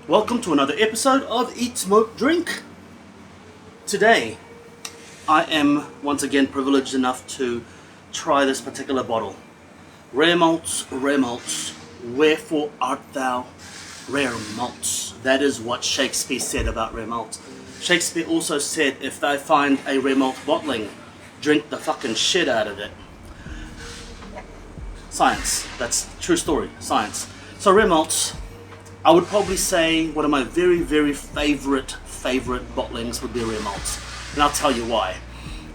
Welcome to another episode of Eat, Smoke, Drink. Today, I am once again privileged enough to try this particular bottle. Rare malts, wherefore art thou rare malts? That is what Shakespeare said about rare malts. Shakespeare also said, if they find a rare malt bottling, drink the fucking shit out of it. Science. That's true story. Science. So rare malts, I would probably say one of my very, very favorite bottlings would be rare malts. And I'll tell you why.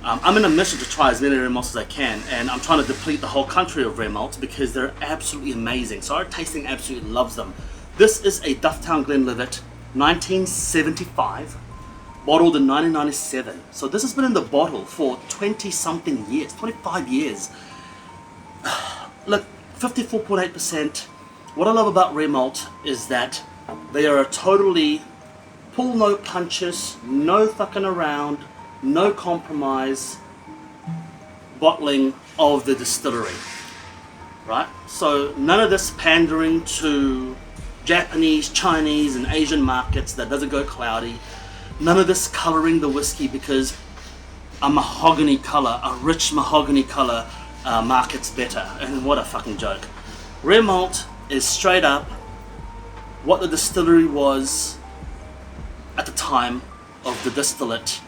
I'm in a mission to try as many rare malts as I can, and I'm trying to deplete the whole country of rare malts because they're absolutely amazing. So our tasting absolutely loves them. This is a Dufftown-Glenlivet 1975, bottled in 1997. So this has been in the bottle for 20 something years, 25 years. Look, 54.8%. What I love about rare malt is that they are a totally pull no punches, no fucking around, no compromise bottling of the distillery, right? So none of this pandering to Japanese, Chinese and Asian markets that doesn't go cloudy. None of this coloring the whiskey because a mahogany color, a rich mahogany color markets better. And what a fucking joke. Rare malt is straight up what the distillery was at the time of the distillate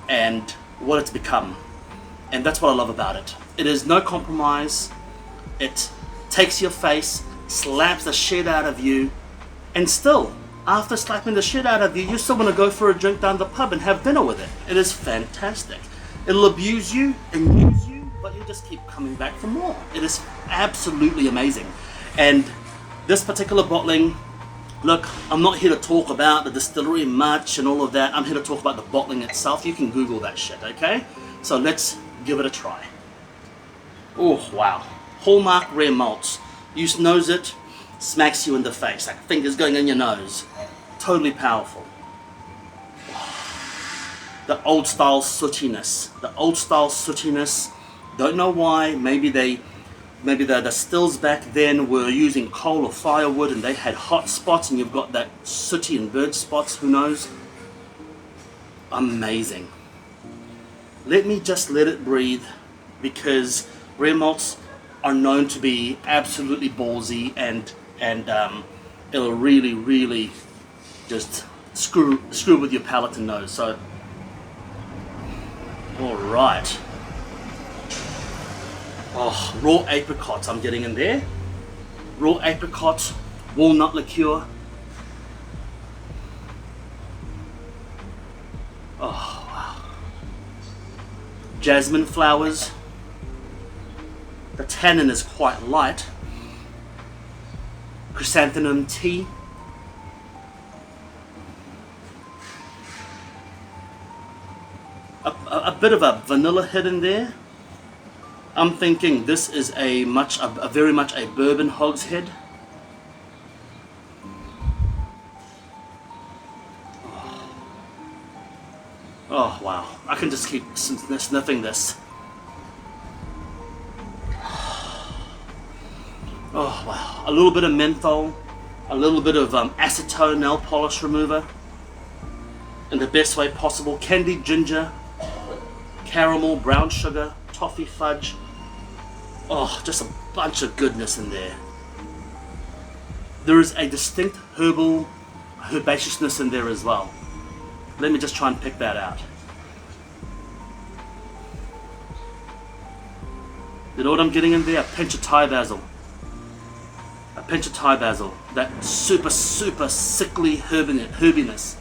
and what it's become. And that's what I love about it. It is no compromise. It takes your face, slaps the shit out of you, and still, after slapping the shit out of you, you still want to go for a drink down the pub and have dinner with it. It is fantastic. It'll abuse you and use you, but you just keep coming back for more. It is absolutely amazing. And this particular bottling, look, I'm not here to talk about the distillery much and all of that. I'm here to talk about the bottling itself. You can Google that shit, okay? So let's give it a try. Oh, wow. Hallmark rare malts. You nose it, smacks you in the face, like fingers going in your nose. Totally powerful. The old style sootiness. The old style sootiness. Don't know why. Maybe the stills back then were using coal or firewood and they had hot spots and you've got that sooty and burnt spots, who knows? Amazing. Let me just let it breathe because rare malts are known to be absolutely ballsy and it'll really just screw with your palate and nose. So, all right. Oh, raw apricots I'm getting in there. Raw apricot, walnut liqueur. Oh, wow. Jasmine flowers. The tannin is quite light. Chrysanthemum tea. A bit of a vanilla hit in there. I'm thinking this is very much a bourbon hogshead. Oh wow, I can just keep sniffing this. Oh wow, a little bit of menthol, a little bit of acetone nail polish remover in the best way possible. Candied ginger, caramel, brown sugar, toffee fudge. Oh, just a bunch of goodness in there. There is a distinct herbaceousness in there as well. Let me just try and pick that out. You know what I'm getting in there? A pinch of Thai basil. A pinch of Thai basil. That super sickly herbiness.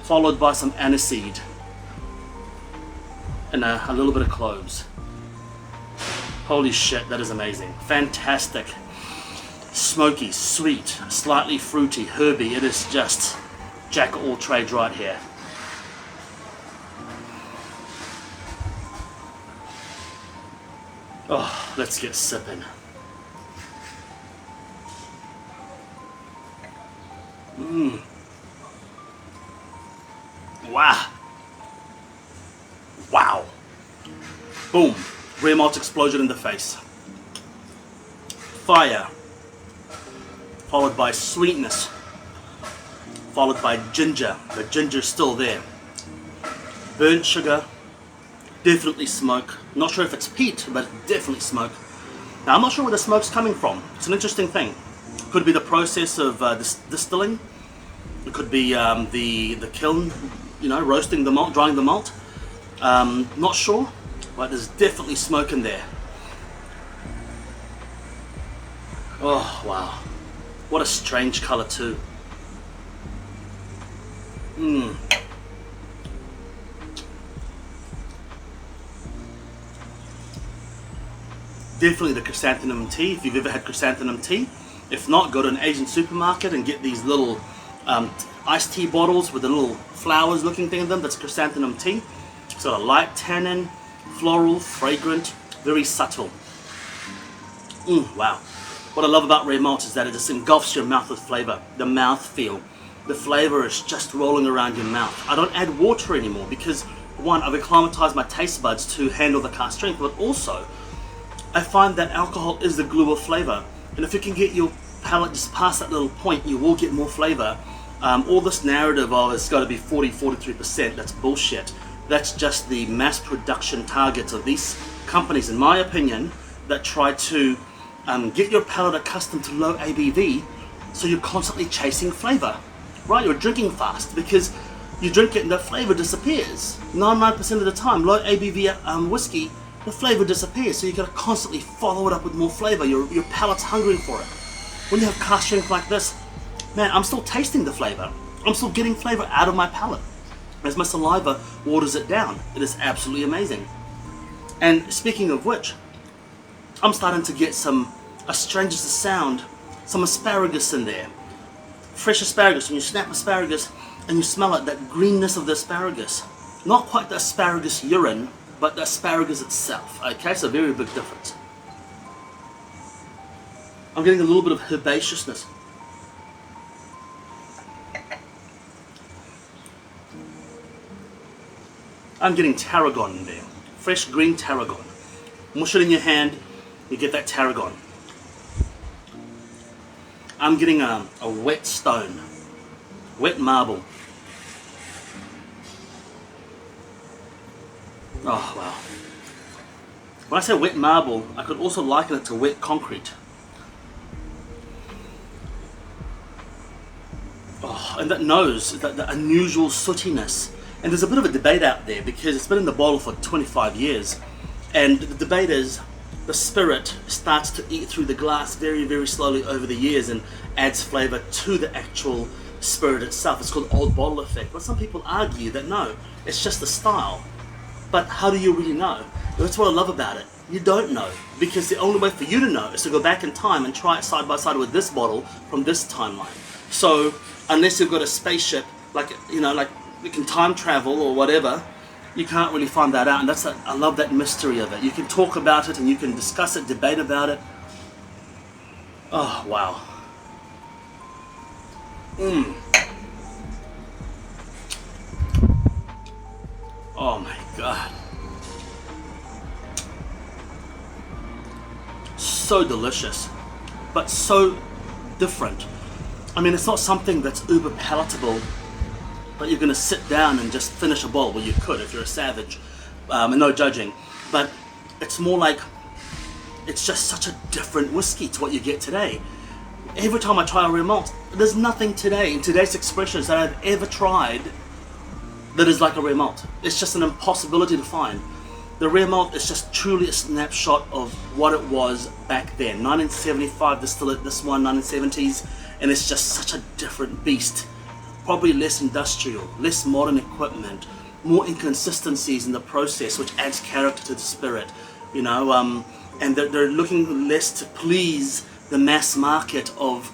Followed by some aniseed. And a little bit of cloves. Holy shit, that is amazing. Fantastic. Smoky, sweet, slightly fruity, herby. It is just jack of all trades right here. Oh, let's get sipping. Wow. Wow. Boom. Rare malt explosion in the face. Fire. Followed by sweetness. followed by ginger. The ginger's still there. Burnt sugar, definitely smoke. Not sure if it's peat, but definitely smoke. Now I'm not sure where the smoke's coming from. It's an interesting thing. Could be the process of distilling. It could be the kiln, you know, roasting the malt, drying the malt. Not sure, but there's definitely smoke in there. Oh wow, what a strange color too. Definitely the chrysanthemum tea, if you've ever had chrysanthemum tea. If not, go to an Asian supermarket and get these little iced tea bottles with the little flowers looking thing in them. That's chrysanthemum tea. It's got a light tannin, floral, fragrant, very subtle. Wow. What I love about rare malt is that it just engulfs your mouth with flavor. The mouth feel. The flavor is just rolling around your mouth. I don't add water anymore because, one, I've acclimatized my taste buds to handle the cask strength, but also I find that alcohol is the glue of flavor. And if you can get your palate just past that little point, you will get more flavor. All this narrative of it's got to be 43%, that's bullshit. That's just the mass production targets of these companies, in my opinion, that try to get your palate accustomed to low ABV, so you're constantly chasing flavor, right? You're drinking fast because you drink it and the flavor disappears. 99% of the time, low ABV whiskey, the flavor disappears, so you gotta constantly follow it up with more flavor. Your palate's hungry for it. When you have cask strength like this, man, I'm still tasting the flavor. I'm still getting flavor out of my palate as my saliva waters it down. It is absolutely amazing. And speaking of which, I'm starting to get some, as strange as the sound, some asparagus in there. Fresh asparagus. When you snap asparagus and you smell it, that greenness of the asparagus. Not quite the asparagus urine, but the asparagus itself. Okay, so very big difference. I'm getting a little bit of herbaceousness. I'm getting tarragon in there. Fresh green tarragon. Mush it in your hand, you get that tarragon. I'm getting a wet stone, wet marble. Oh wow. When I say wet marble, I could also liken it to wet concrete. Oh, and that nose, that unusual sootiness. And there's a bit of a debate out there because it's been in the bottle for 25 years. And the debate is the spirit starts to eat through the glass very, very slowly over the years and adds flavor to the actual spirit itself. It's called old bottle effect. But some people argue that no, it's just the style. But how do you really know? That's what I love about it. You don't know, because the only way for you to know is to go back in time and try it side by side with this bottle from this timeline. So unless you've got a spaceship, like, you know, like you can time travel or whatever, you can't really find that out. And that's I love that mystery of it. You can talk about it and you can discuss it, debate about it. Oh wow. Oh my god. So delicious, but so different. I mean, it's not something that's uber palatable, but you're gonna sit down and just finish a bowl. Well, you could if you're a savage, and no judging. But it's more like, it's just such a different whiskey to what you get today. Every time I try a rare malt, there's nothing today in today's expressions that I've ever tried that is like a rare malt. It's just an impossibility to find. The rare malt is just truly a snapshot of what it was back then. 1975 distillate, this one, 1970s, and it's just such a different beast. Probably less industrial, less modern equipment, more inconsistencies in the process, which adds character to the spirit, you know, and they're looking less to please the mass market of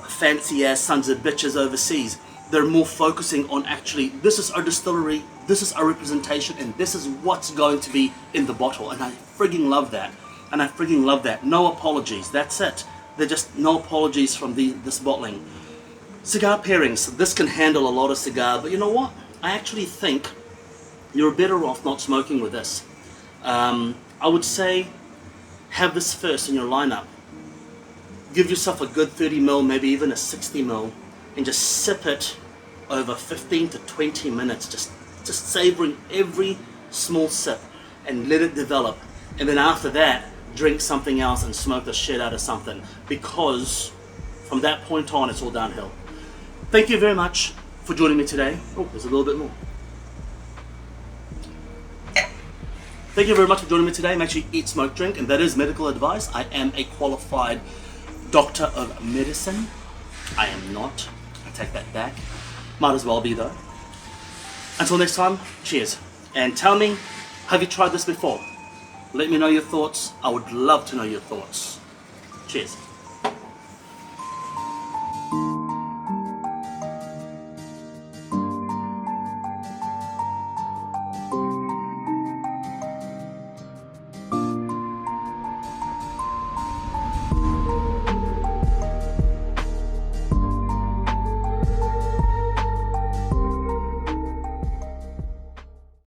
fancy ass sons of bitches overseas. They're more focusing on actually, this is our distillery, this is our representation, and this is what's going to be in the bottle. And I frigging love that. And I frigging love that. No apologies, that's it. They're just no apologies from this bottling. Cigar pairings, this can handle a lot of cigar, but you know what? I actually think you're better off not smoking with this. I would say have this first in your lineup. Give yourself a good 30 mil, maybe even a 60 mil, and just sip it over 15 to 20 minutes, just savoring every small sip and let it develop. And then after that, drink something else and smoke the shit out of something, because from that point on, it's all downhill. Thank you very much for joining me today. Oh, there's a little bit more. Thank you very much for joining me today. Make sure you eat, smoke, drink, and that is medical advice. I am a qualified doctor of medicine. I am not. I take that back. Might as well be though. Until next time, cheers. And tell me, have you tried this before? Let me know your thoughts. I would love to know your thoughts. Cheers.